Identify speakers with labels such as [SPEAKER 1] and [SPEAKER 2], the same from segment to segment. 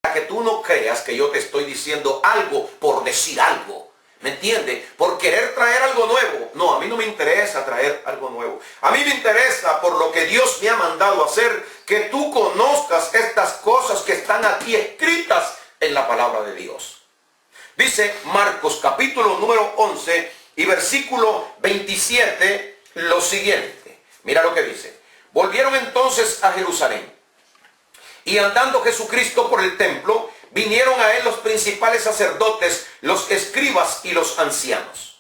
[SPEAKER 1] Para que tú no creas que yo te estoy diciendo algo por decir algo. ¿Me entiende? Por querer traer algo nuevo. No, a mí no me interesa traer algo nuevo. A mí me interesa, por lo que Dios me ha mandado hacer, que tú conozcas estas cosas que están aquí escritas en la palabra de Dios. Dice Marcos capítulo número 11 y versículo 27 lo siguiente. Mira lo que dice. Volvieron entonces a Jerusalén. Y andando Jesucristo por el templo, vinieron a él los principales sacerdotes, los escribas y los ancianos.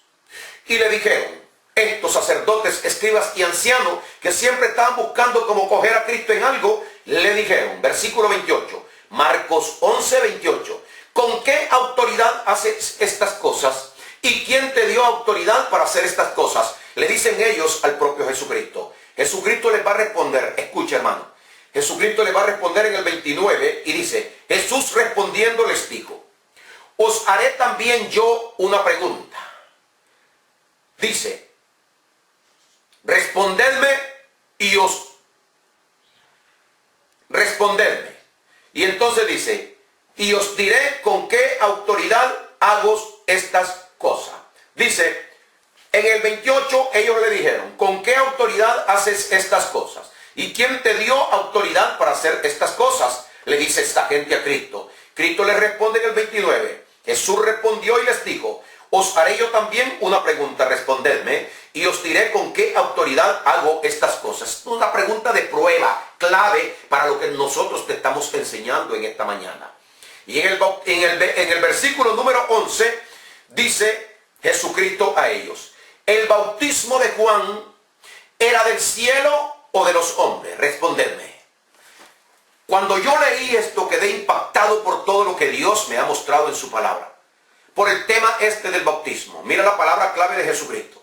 [SPEAKER 1] Y le dijeron, estos sacerdotes, escribas y ancianos, que siempre estaban buscando cómo coger a Cristo en algo, le dijeron, versículo 28, Marcos 11, 28, ¿con qué autoridad haces estas cosas? ¿Y quién te dio autoridad para hacer estas cosas? Le dicen ellos al propio Jesucristo. Jesucristo les va a responder, escucha hermano, Jesucristo le va a responder en el 29 y dice, Jesús respondiendo les dijo, os haré también yo una pregunta. Dice, respondedme. Y entonces dice, y os diré con qué autoridad hago estas cosas. Dice, en el 28 ellos le dijeron, ¿con qué autoridad haces estas cosas? ¿Y quién te dio autoridad para hacer estas cosas? Le dice esta gente a Cristo. Cristo le responde en el 29. Jesús respondió y les dijo, os haré yo también una pregunta, respondedme, y os diré con qué autoridad hago estas cosas. Una pregunta de prueba, clave para lo que nosotros te estamos enseñando en esta mañana. Y en el versículo número 11 dice Jesucristo a ellos, ¿el bautismo de Juan era del cielo o de los hombres? Respondedme. Cuando yo leí esto quedé impactado por todo lo que Dios me ha mostrado en su palabra. Por el tema este del bautismo. Mira la palabra clave de Jesucristo.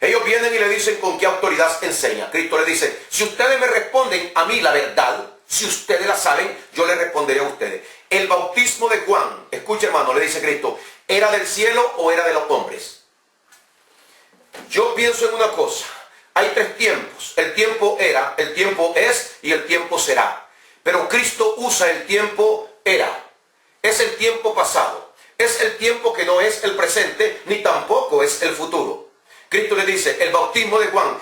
[SPEAKER 1] Ellos vienen y le dicen con qué autoridad enseña. Cristo le dice, si ustedes me responden a mí la verdad, si ustedes la saben, yo les responderé a ustedes. El bautismo de Juan, escucha hermano, le dice Cristo, ¿era del cielo o era de los hombres? Yo pienso en una cosa. Hay tres tiempos. El tiempo era, el tiempo es y el tiempo será. Pero Cristo usa el tiempo era. Es el tiempo pasado. Es el tiempo que no es el presente ni tampoco es el futuro. Cristo le dice, el bautismo de Juan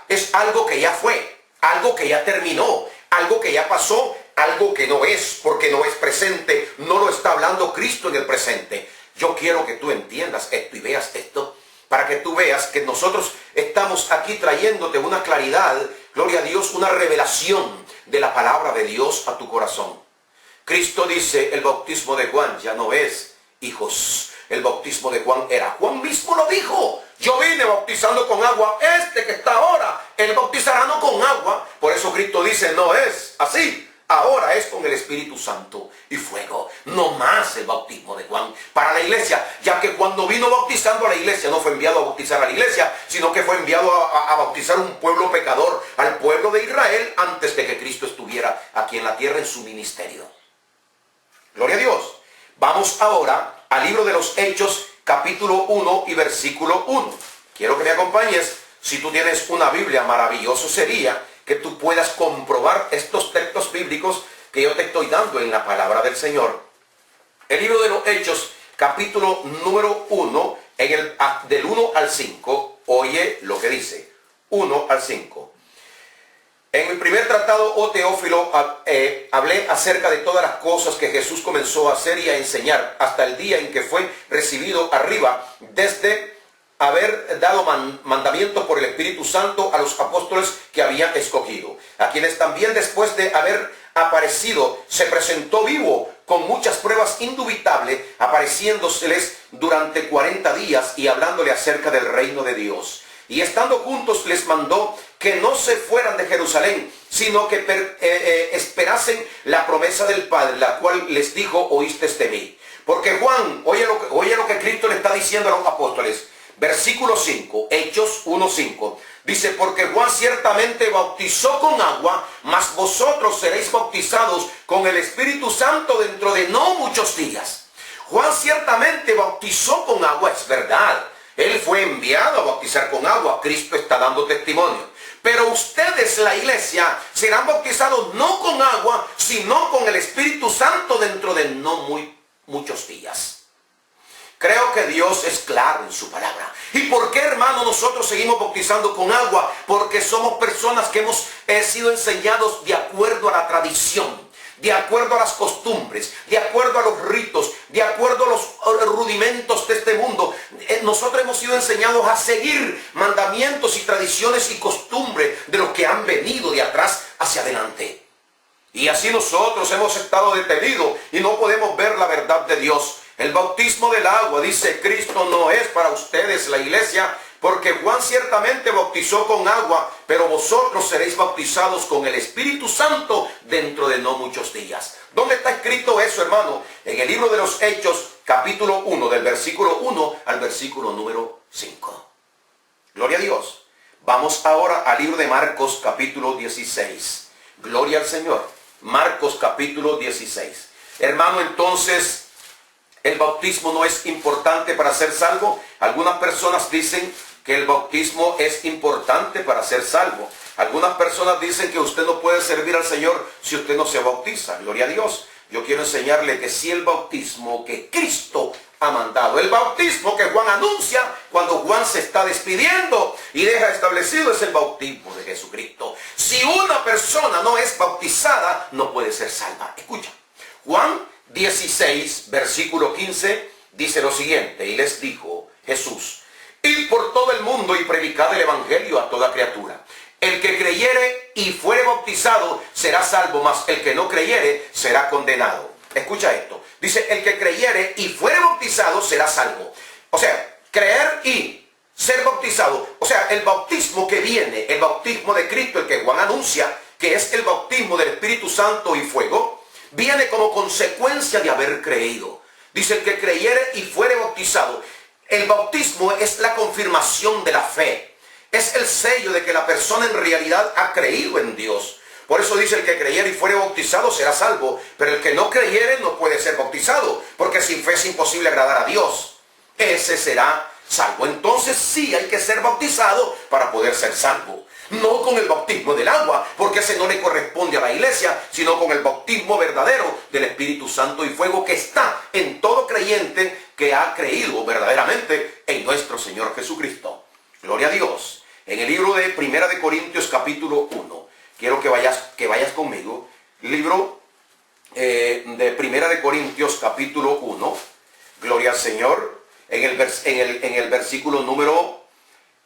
[SPEAKER 1] es algo que ya fue, algo que ya terminó, algo que ya pasó, algo que no es, porque no es presente. No lo está hablando Cristo en el presente. Yo quiero que tú entiendas esto y veas esto, para que tú veas que nosotros estamos aquí trayéndote una claridad, gloria a Dios, una revelación de la palabra de Dios a tu corazón. Cristo dice, el bautismo de Juan ya no es, hijos, el bautismo de Juan era. Juan mismo lo dijo, yo vine bautizando con agua, este que está ahora, él bautizará no con agua. Por eso Cristo dice, no es así. Ahora es con el Espíritu Santo y fuego. No más el bautismo de Juan para la iglesia, ya que cuando vino bautizando a la iglesia, no fue enviado a bautizar a la iglesia, sino que fue enviado a bautizar un pueblo pecador, al pueblo de Israel, antes de que Cristo estuviera aquí en la tierra en su ministerio. Gloria a Dios. Vamos ahora al libro de los Hechos, capítulo 1 y versículo 1. Quiero que me acompañes. Si tú tienes una Biblia, maravilloso sería que tú puedas comprobar estos textos bíblicos que yo te estoy dando en la palabra del Señor. El libro de los Hechos, capítulo número 1, del 1 al 5, oye lo que dice, 1 al 5. En mi primer tratado, oh Teófilo, hablé acerca de todas las cosas que Jesús comenzó a hacer y a enseñar hasta el día en que fue recibido arriba, desde haber dado mandamientos por el Espíritu Santo a los apóstoles que había escogido, a quienes también después de haber aparecido se presentó vivo con muchas pruebas indubitables, apareciéndoseles durante 40 días y hablándole acerca del reino de Dios. Y estando juntos les mandó que no se fueran de Jerusalén, sino que esperasen la promesa del Padre, la cual les dijo, oíste de mí. Porque Juan, oye lo que Cristo le está diciendo a los apóstoles. Versículo 5, Hechos 1:5. Dice, porque Juan ciertamente bautizó con agua, mas vosotros seréis bautizados con el Espíritu Santo dentro de no muchos días. Juan ciertamente bautizó con agua, es verdad. Él fue enviado a bautizar con agua. Cristo está dando testimonio. Pero ustedes, la iglesia, serán bautizados no con agua, sino con el Espíritu Santo dentro de no muchos días. Creo que Dios es claro en su palabra. ¿Y por qué, hermano, nosotros seguimos bautizando con agua? Porque somos personas que hemos sido enseñados de acuerdo a la tradición, de acuerdo a las costumbres, de acuerdo a los ritos, de acuerdo a los rudimentos de este mundo. Nosotros hemos sido enseñados a seguir mandamientos y tradiciones y costumbres de los que han venido de atrás hacia adelante. Y así nosotros hemos estado detenidos y no podemos ver la verdad de Dios. El bautismo del agua, dice Cristo, no es para ustedes, la iglesia, porque Juan ciertamente bautizó con agua, pero vosotros seréis bautizados con el Espíritu Santo dentro de no muchos días. ¿Dónde está escrito eso, hermano? En el libro de los Hechos, capítulo 1, del versículo 1 al versículo número 5. Gloria a Dios. Vamos ahora al libro de Marcos, capítulo 16. Gloria al Señor. Marcos, capítulo 16. Hermano, entonces, ¿el bautismo no es importante para ser salvo? Algunas personas dicen que el bautismo es importante para ser salvo. Algunas personas dicen que usted no puede servir al Señor si usted no se bautiza. Gloria a Dios. Yo quiero enseñarle que si el bautismo que Cristo ha mandado, el bautismo que Juan anuncia cuando Juan se está despidiendo y deja establecido, es el bautismo de Jesucristo. Si una persona no es bautizada, no puede ser salva. Escucha, Juan 16, versículo 15, dice lo siguiente: y les dijo Jesús, id por todo el mundo y predicad el evangelio a toda criatura. El que creyere y fuere bautizado será salvo, mas el que no creyere será condenado. Escucha esto, dice, el que creyere y fuere bautizado será salvo. O sea, creer y ser bautizado, o sea, el bautismo que viene, el bautismo de Cristo, el que Juan anuncia, que es el bautismo del Espíritu Santo y fuego, viene como consecuencia de haber creído. Dice, el que creyere y fuere bautizado. El bautismo es la confirmación de la fe. Es el sello de que la persona en realidad ha creído en Dios. Por eso dice, el que creyere y fuere bautizado será salvo. Pero el que no creyere no puede ser bautizado, porque sin fe es imposible agradar a Dios. Ese será salvo. Entonces sí hay que ser bautizado para poder ser salvo. No con el bautismo del agua, porque ese no le corresponde a la iglesia, sino con el bautismo verdadero del Espíritu Santo y fuego que está en todo creyente que ha creído verdaderamente en nuestro Señor Jesucristo. Gloria a Dios. En el libro de Primera de Corintios, capítulo 1, quiero que vayas conmigo. Libro de Primera de Corintios, capítulo 1. Gloria al Señor. En el versículo número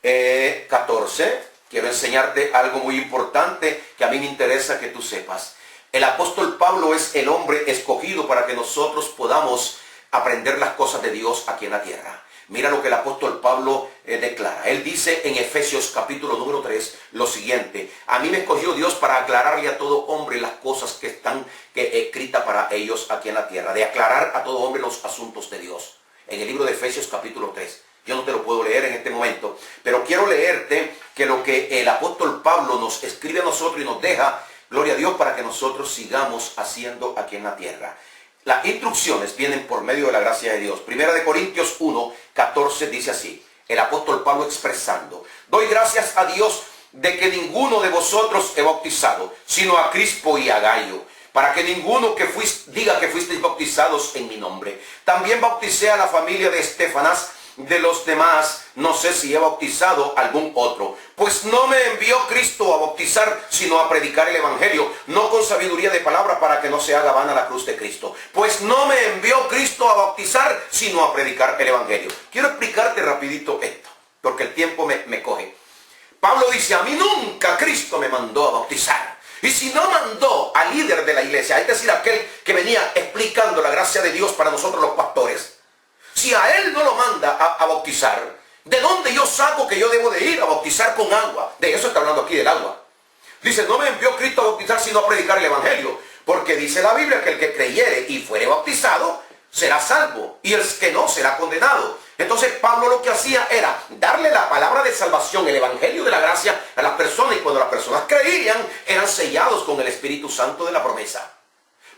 [SPEAKER 1] 14. Quiero enseñarte algo muy importante que a mí me interesa que tú sepas. El apóstol Pablo es el hombre escogido para que nosotros podamos aprender las cosas de Dios aquí en la tierra. Mira lo que el apóstol Pablo declara. Él dice en Efesios capítulo número 3 lo siguiente: a mí me escogió Dios para aclararle a todo hombre las cosas que están escritas para ellos aquí en la tierra. De aclarar a todo hombre los asuntos de Dios. En el libro de Efesios capítulo 3. Yo no te lo puedo leer en este momento, pero quiero leerte que lo que el apóstol Pablo nos escribe a nosotros y nos deja, gloria a Dios, para que nosotros sigamos haciendo aquí en la tierra. Las instrucciones vienen por medio de la gracia de Dios. Primera de Corintios 1, 14 dice así, el apóstol Pablo expresando: doy gracias a Dios de que ninguno de vosotros he bautizado, sino a Crispo y a Gayo, para que ninguno diga que fuisteis bautizados en mi nombre. También bauticé a la familia de Estefanas. De los demás no sé si he bautizado algún otro, pues no me envió Cristo a bautizar, sino a predicar el evangelio, no con sabiduría de palabra, para que no se haga vana la cruz de Cristo. Pues no me envió Cristo a bautizar, sino a predicar el evangelio. Quiero explicarte rapidito esto, porque el tiempo me coge. Pablo dice, a mí nunca Cristo me mandó a bautizar. Y si no mandó al líder de la iglesia, es decir, aquel que venía explicando la gracia de Dios para nosotros los pastores, si a él no lo manda a bautizar, ¿de dónde yo saco que yo debo de ir a bautizar con agua? De eso está hablando aquí, del agua. Dice, no me envió Cristo a bautizar, sino a predicar el evangelio. Porque dice la Biblia que el que creyere y fuere bautizado será salvo, y el que no será condenado. Entonces Pablo lo que hacía era darle la palabra de salvación, el evangelio de la gracia a las personas, y cuando las personas creían, eran sellados con el Espíritu Santo de la promesa.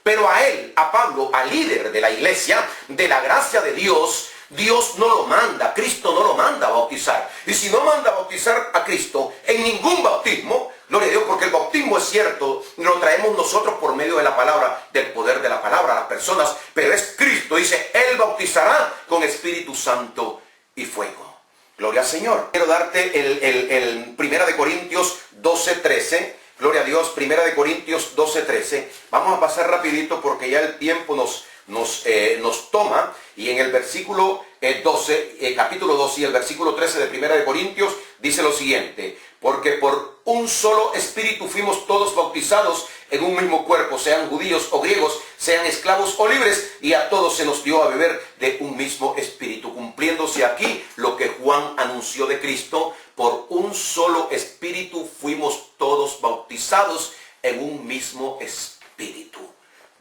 [SPEAKER 1] Pero a él, a Pablo, al líder de la iglesia, de la gracia de Dios, Dios no lo manda, Cristo no lo manda a bautizar. Y si no manda a bautizar a Cristo en ningún bautismo, gloria a Dios, porque el bautismo es cierto, lo traemos nosotros por medio de la palabra, del poder de la palabra a las personas, pero es Cristo, dice, Él bautizará con Espíritu Santo y fuego. Gloria al Señor. Quiero darte el 1 Corintios 12:13. Gloria a Dios, 1 Corintios 12:13. Vamos a pasar rapidito porque ya el tiempo nos toma. Y en el versículo 12, capítulo 12 y el versículo 13 de 1 Corintios dice lo siguiente: porque por un solo espíritu fuimos todos bautizados en un mismo cuerpo, sean judíos o griegos, sean esclavos o libres, y a todos se nos dio a beber de un mismo espíritu. Cumpliéndose aquí lo que Juan anunció de Cristo: por un solo espíritu fuimos todos bautizados en un mismo espíritu.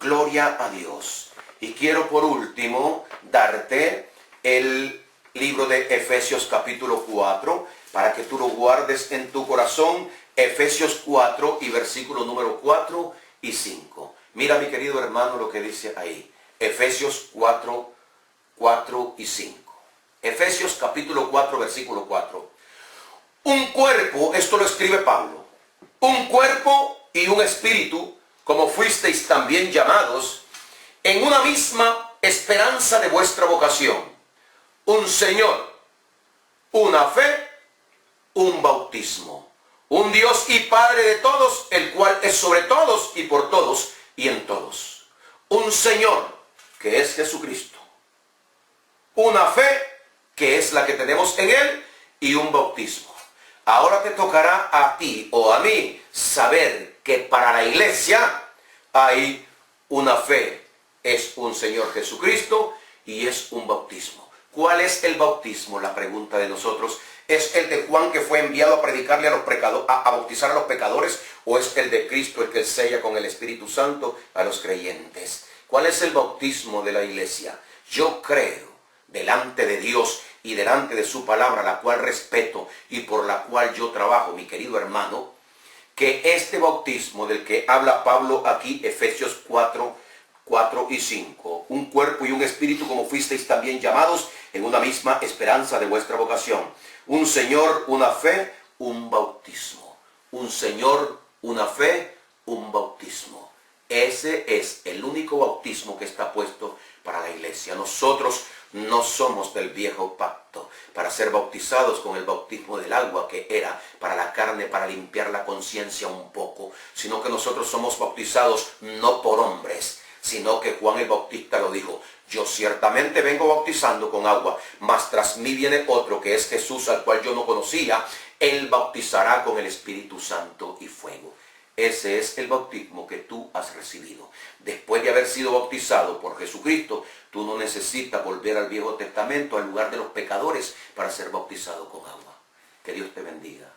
[SPEAKER 1] Gloria a Dios. Y quiero por último darte el libro de Efesios capítulo 4, para que tú lo guardes en tu corazón. Efesios 4 y versículo número 4 y 5. Mira, mi querido hermano, lo que dice ahí. Efesios 4, 4 y 5. Efesios capítulo 4, versículo 4. Un cuerpo, esto lo escribe Pablo, un cuerpo y un espíritu, como fuisteis también llamados, en una misma esperanza de vuestra vocación. Un Señor, una fe, un bautismo. Un Dios y Padre de todos, el cual es sobre todos y por todos y en todos. Un Señor, que es Jesucristo. Una fe, que es la que tenemos en Él, y un bautismo. Ahora te tocará a ti o a mí saber que para la iglesia hay una fe. Es un Señor Jesucristo y es un bautismo. ¿Cuál es el bautismo? La pregunta de nosotros. ¿Es el de Juan, que fue enviado a predicarle a bautizar a los pecadores? ¿O es el de Cristo, el que sella con el Espíritu Santo a los creyentes? ¿Cuál es el bautismo de la iglesia? Yo creo, delante de Dios y delante de su palabra, la cual respeto y por la cual yo trabajo, mi querido hermano, que este bautismo del que habla Pablo aquí, Efesios 4, 4 y 5, un cuerpo y un espíritu, como fuisteis también llamados, en una misma esperanza de vuestra vocación. Un Señor, una fe, un bautismo. Un Señor, una fe, un bautismo. Ese es el único bautismo que está puesto para la iglesia. Nosotros no somos del viejo pacto para ser bautizados con el bautismo del agua, que era para la carne, para limpiar la conciencia un poco, sino que nosotros somos bautizados no por hombres, sino que Juan el Bautista lo dijo: yo ciertamente vengo bautizando con agua, mas tras mí viene otro, que es Jesús, al cual yo no conocía. Él bautizará con el Espíritu Santo y fuego. Ese es el bautismo que tú has recibido. Después de haber sido bautizado por Jesucristo, tú no necesitas volver al Viejo Testamento, al lugar de los pecadores, para ser bautizado con agua. Que Dios te bendiga.